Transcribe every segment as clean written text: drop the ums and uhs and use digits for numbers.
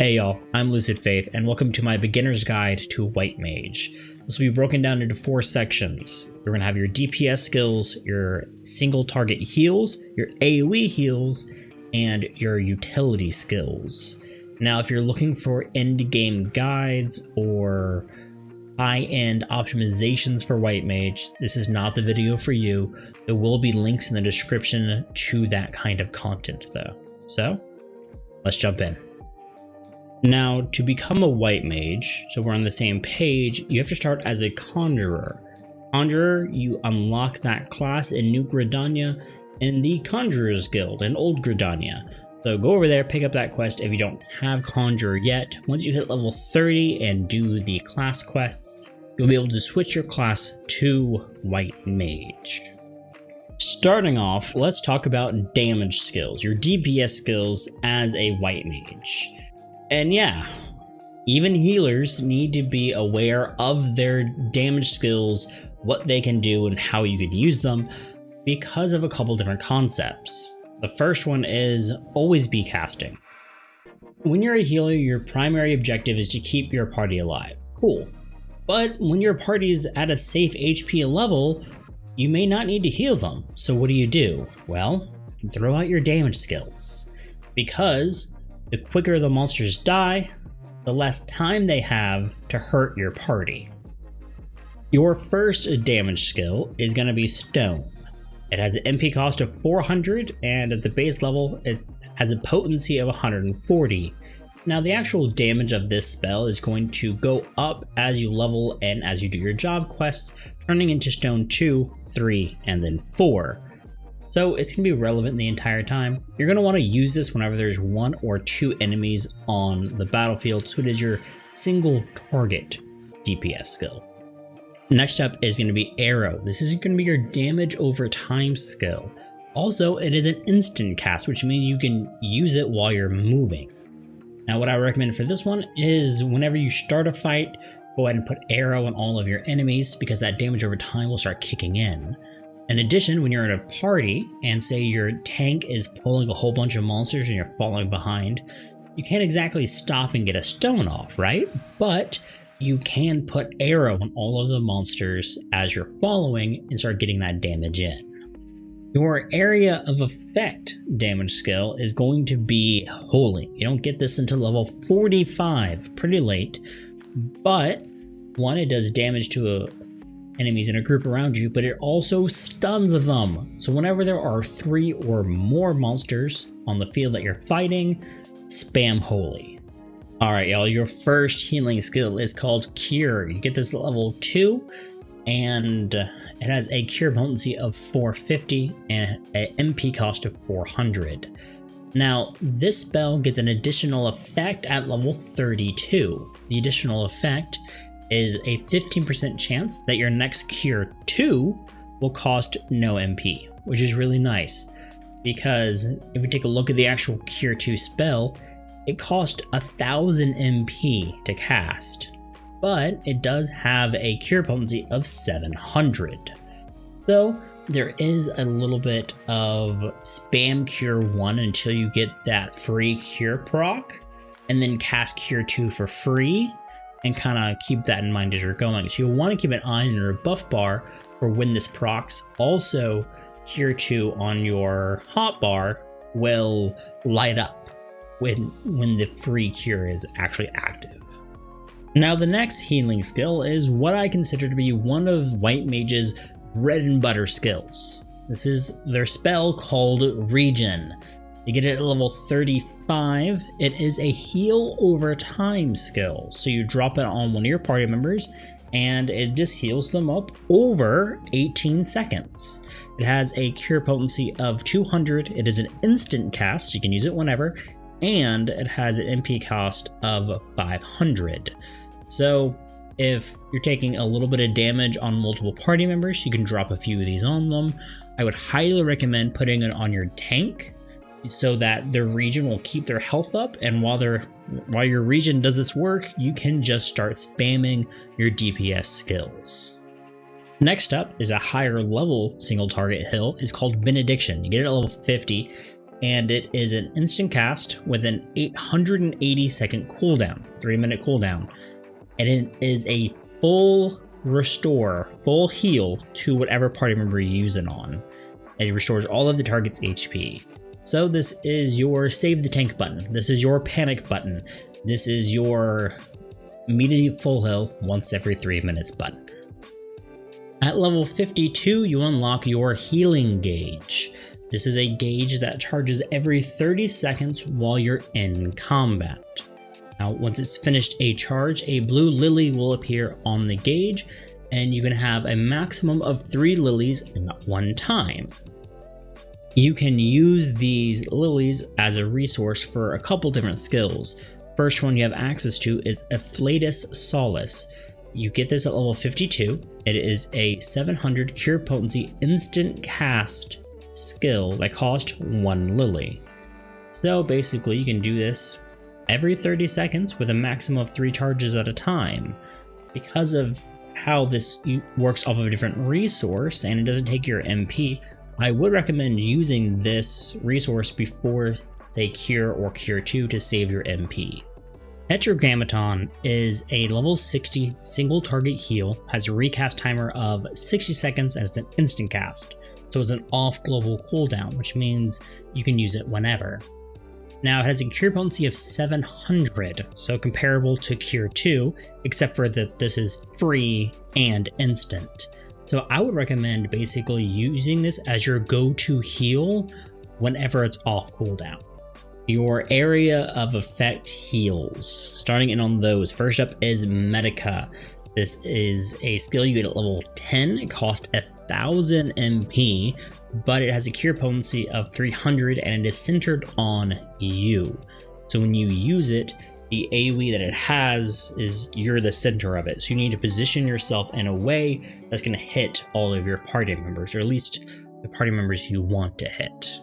Hey y'all, I'm LucidFaith and welcome to my beginner's guide to White Mage. This will be broken down into 4 sections. You're going to have your DPS skills, your single target heals, your AoE heals, and your utility skills. Now if you're looking for end game guides or high-end optimizations for White Mage, this is not the video for you. There will be links in the description to that kind of content though. So let's jump in. Now, to become a White Mage, so we're on the same page, you have to start as a Conjurer. Conjurer, you unlock that class in New Gridania in the Conjurer's Guild in Old Gridania. So go over there, pick up that quest if you don't have Conjurer yet. Once you hit level 30 and do the class quests, you'll be able to switch your class to White Mage. Starting off, let's talk about damage skills, your DPS skills as a White Mage. And yeah, even healers need to be aware of their damage skills, what they can do and how you could use them because of a couple different concepts. The first one is always be casting. When you're a healer, your primary objective is to keep your party alive. Cool. But when your party is at a safe HP level, you may not need to heal them. So what do? Well, throw out your damage skills. Because the quicker the monsters die, the less time they have to hurt your party. Your first damage skill is going to be Stone. It has an MP cost of 400 and at the base level it has a potency of 140. Now the actual damage of this spell is going to go up as you level and as you do your job quests, turning into Stone 2, 3, and then 4. So it's going to be relevant the entire time. You're going to want to use this whenever there's 1 or 2 enemies on the battlefield, so it is your single target DPS skill. Next up is going to be Aero. This is going to be your damage over time skill. Also, it is an instant cast, which means you can use it while you're moving. Now what I recommend for this one is whenever you start a fight, go ahead and put Aero on all of your enemies because that damage over time will start kicking in. In addition, when you're in a party and say your tank is pulling a whole bunch of monsters and you're falling behind, you can't exactly stop and get a stone off, right? But you can put Aero on all of the monsters as you're following and start getting that damage in. Your area of effect damage skill is going to be Holy. You don't get this until level 45, pretty late, but one, it does damage to enemies in a group around you, but it also stuns them. So whenever there are 3 or more monsters on the field that you're fighting, spam Holy. Alright y'all, your first healing skill is called Cure. You get this at level 2 and it has a cure potency of 450 and an MP cost of 400. Now this spell gets an additional effect at level 32. The additional effect is a 15% chance that your next Cure 2 will cost no MP, which is really nice because if we take a look at the actual Cure 2 spell, it costs 1000 MP to cast, but it does have a cure potency of 700. So there is a little bit of spam Cure 1 until you get that free Cure proc, and then cast Cure 2 for free, and kind of keep that in mind as you're going. So you'll want to keep an eye on your buff bar for when this procs. Also, Cure 2 on your hotbar will light up when the free cure is actually active. Now the next healing skill is what I consider to be one of White Mage's bread and butter skills. This is their spell called Regen. You get it at level 35. It is a heal over time skill. So you drop it on one of your party members and it just heals them up over 18 seconds. It has a cure potency of 200. It is an instant cast. You can use it whenever. And it has an MP cost of 500. So if you're taking a little bit of damage on multiple party members, you can drop a few of these on them. I would highly recommend putting it on your tank so that their Regen will keep their health up, and while your Regen does its work, you can just start spamming your DPS skills. Next up is a higher level single target heal. It's called Benediction. You get it at level 50. and it is an instant cast with an 880-second cooldown, 3-minute cooldown, and it is a full restore, full heal to whatever party member you use it on. It restores all of the target's HP. So this is your save the tank button. This is your panic button. This is your immediate full heal once every 3 minutes button. At level 52, you unlock your healing gauge. This is a gauge that charges every 30 seconds while you're in combat. Now, once it's finished a charge, a blue lily will appear on the gauge, and you can have a maximum of 3 lilies at one time. You can use these lilies as a resource for a couple different skills. First one you have access to is Afflatus Solace. You get this at level 52. It is a 700 cure potency instant cast skill that costs 1 lily. So basically you can do this every 30 seconds with a maximum of 3 charges at a time. Because of how this works off of a different resource and it doesn't take your MP, I would recommend using this resource before, say, Cure or Cure 2 to save your MP. Heterogamaton is a level 60 single target heal, has a recast timer of 60 seconds, and it's an instant cast. So it's an off global cooldown, which means you can use it whenever. Now it has a cure potency of 700, so comparable to Cure 2, except for that this is free and instant. So I would recommend basically using this as your go-to heal whenever it's off cooldown. Your area of effect heals, starting in on those. First up is Medica. This is a skill you get at level 10. It costs 1000 MP, but it has a cure potency of 300 and it is centered on you. So when you use it, the AoE that it has is you're the center of it. So you need to position yourself in a way that's going to hit all of your party members, or at least the party members you want to hit.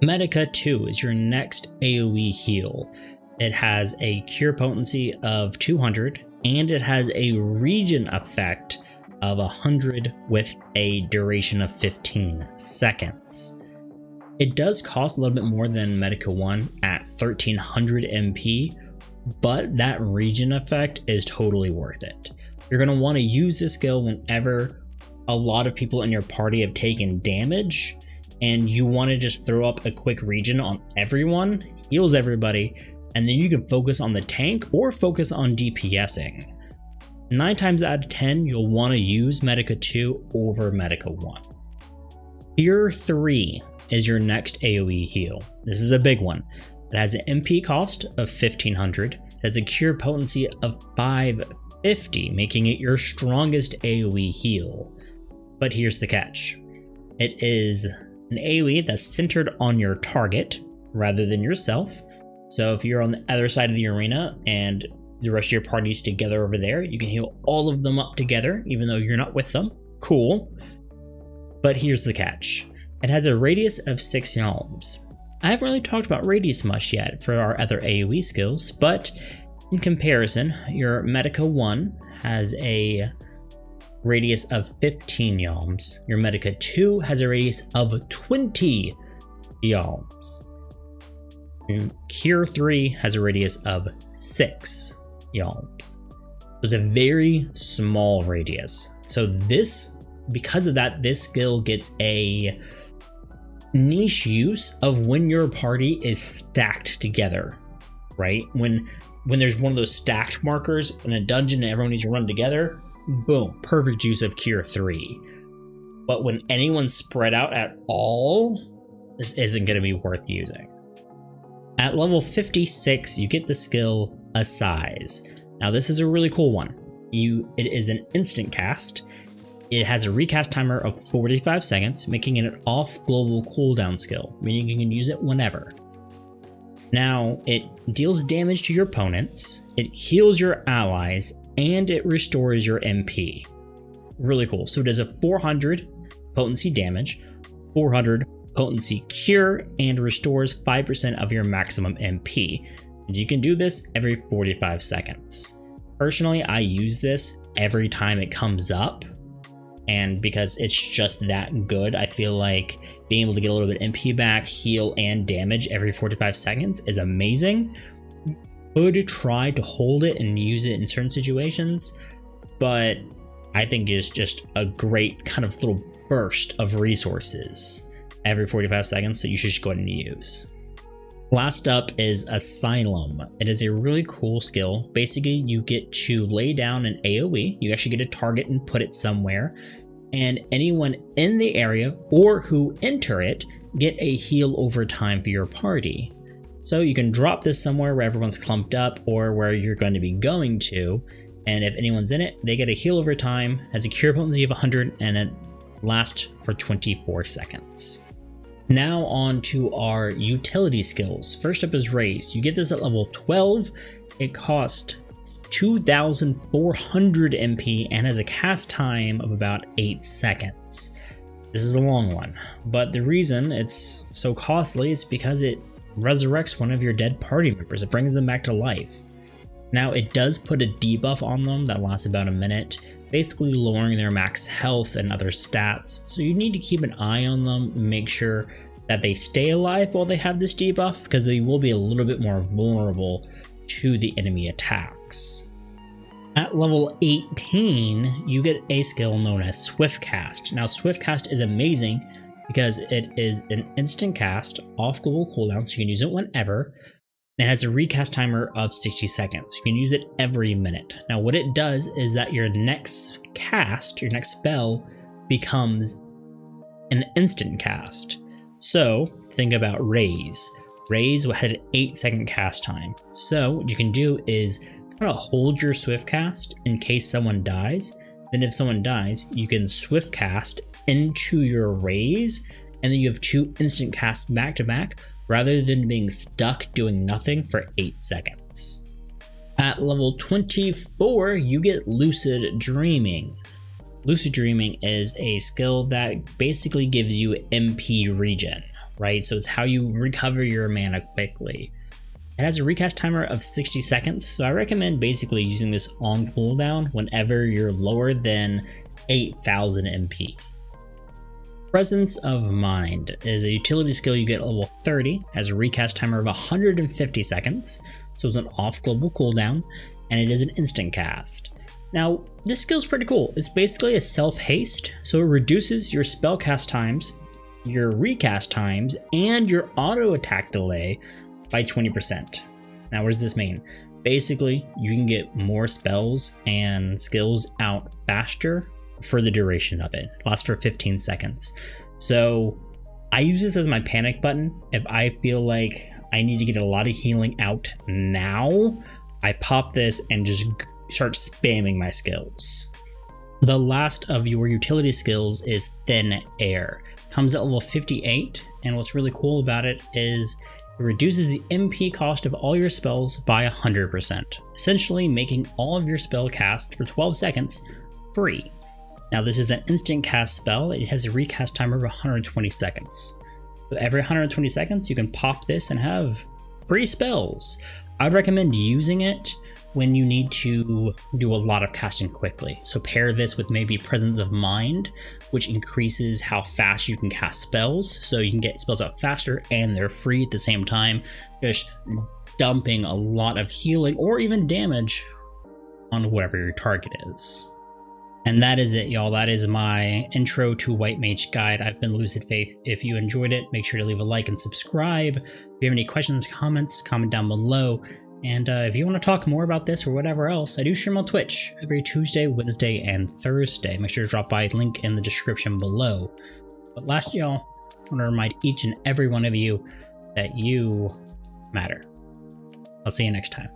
Medica 2 is your next AoE heal. It has a cure potency of 200 and it has a regen effect of 100 with a duration of 15 seconds. It does cost a little bit more than Medica 1 at 1300 MP, but that regen effect is totally worth it. You're going to want to use this skill whenever a lot of people in your party have taken damage and you want to just throw up a quick regen on everyone, heals everybody, and then you can focus on the tank or focus on DPSing. 9 times out of 10, you'll want to use Medica 2 over Medica 1. Cure 3 is your next AoE heal. This is a big one. It has an MP cost of 1500. It has a cure potency of 550, making it your strongest AoE heal. But here's the catch. It is an AoE that's centered on your target rather than yourself. So if you're on the other side of the arena and the rest of your party's together over there, you can heal all of them up together, even though you're not with them. Cool. But here's the catch. It has a radius of 6 yalms. I haven't really talked about radius much yet for our other AoE skills, but in comparison, your Medica 1 has a radius of 15 yalms. Your Medica 2 has a radius of 20 yalms. And Cure 3 has a radius of 6 yalms. So it's a very small radius. So this, because of that, this skill gets a niche use of when your party is stacked together, right? When there's one of those stacked markers in a dungeon and everyone needs to run together, boom, perfect use of Cure 3. But when anyone's spread out at all, this isn't going to be worth using. At level 56, you get the skill Assize. Now this is a really cool one. It is an instant cast. It has a recast timer of 45 seconds, making it an off global cooldown skill, meaning you can use it whenever. Now, it deals damage to your opponents, it heals your allies, and it restores your MP. Really cool. So it does a 400 potency damage, 400 potency cure, and restores 5% of your maximum MP. And you can do this every 45 seconds. Personally, I use this every time it comes up, And because it's just that good, I feel like being able to get a little bit MP back, heal, and damage every 45 seconds is amazing. Could try to hold it and use it in certain situations, but I think it's just a great kind of little burst of resources every 45 seconds that you should just go ahead and use. Last up is Asylum. It is a really cool skill. Basically, you get to lay down an AoE. You actually get a target and put it somewhere, and anyone in the area or who enter it get a heal over time for your party. So you can drop this somewhere where everyone's clumped up or where you're going to be going to, and if anyone's in it, they get a heal over time, has a cure potency of 100, and it lasts for 24 seconds. Now on to our utility skills. First up is Raise. You get this at level 12. It costs 2,400 MP and has a cast time of about 8 seconds. This is a long one, but the reason it's so costly is because it resurrects one of your dead party members. It brings them back to life. Now it does put a debuff on them that lasts about a minute, basically lowering their max health and other stats, so you need to keep an eye on them and make sure that they stay alive while they have this debuff, because they will be a little bit more vulnerable to the enemy attacks. At level 18, you get a skill known as Swiftcast. Now Swiftcast is amazing because it is an instant cast off global cooldown, so you can use it whenever. It has a recast timer of 60 seconds. You can use it every minute. Now what it does is that your next cast, your next spell, becomes an instant cast. So think about Raise. Raise had an 8-second cast time. So what you can do is kind of hold your swift cast in case someone dies. Then if someone dies, you can swift cast into your Raise, and then you have 2 instant casts back to back, rather than being stuck doing nothing for 8 seconds. At level 24, you get Lucid Dreaming. Lucid Dreaming is a skill that basically gives you MP regen, right? So it's how you recover your mana quickly. It has a recast timer of 60 seconds, so I recommend basically using this on cooldown whenever you're lower than 8,000 MP. Presence of Mind is a utility skill you get at level 30, has a recast timer of 150 seconds, so it's an off global cooldown, and it is an instant cast. Now, this skill is pretty cool. It's basically a self-haste, so it reduces your spell cast times, your recast times, and your auto attack delay by 20%. Now, what does this mean? Basically, you can get more spells and skills out faster for the duration of it. It lasts for 15 seconds. So I use this as my panic button. If I feel like I need to get a lot of healing out now, I pop this and just start spamming my skills. The last of your utility skills is Thin Air. Comes at level 58, and what's really cool about it is it reduces the MP cost of all your spells by 100%, essentially making all of your spell cast for 12 seconds free. Now this is an instant cast spell. It has a recast timer of 120 seconds. So every 120 seconds you can pop this and have free spells. I'd recommend using it when you need to do a lot of casting quickly. So pair this with maybe Presence of Mind, which increases how fast you can cast spells, so you can get spells out faster and they're free at the same time, just dumping a lot of healing or even damage on whoever your target is. And that is it, y'all. That is my intro to White Mage Guide. I've been LucidFaith. If you enjoyed it, make sure to leave a like and subscribe. If you have any questions, comments, comment down below. And if you want to talk more about this or whatever else, I do stream on Twitch every Tuesday, Wednesday, and Thursday. Make sure to drop by, link in the description below. But last, y'all, I want to remind each and every one of you that you matter. I'll see you next time.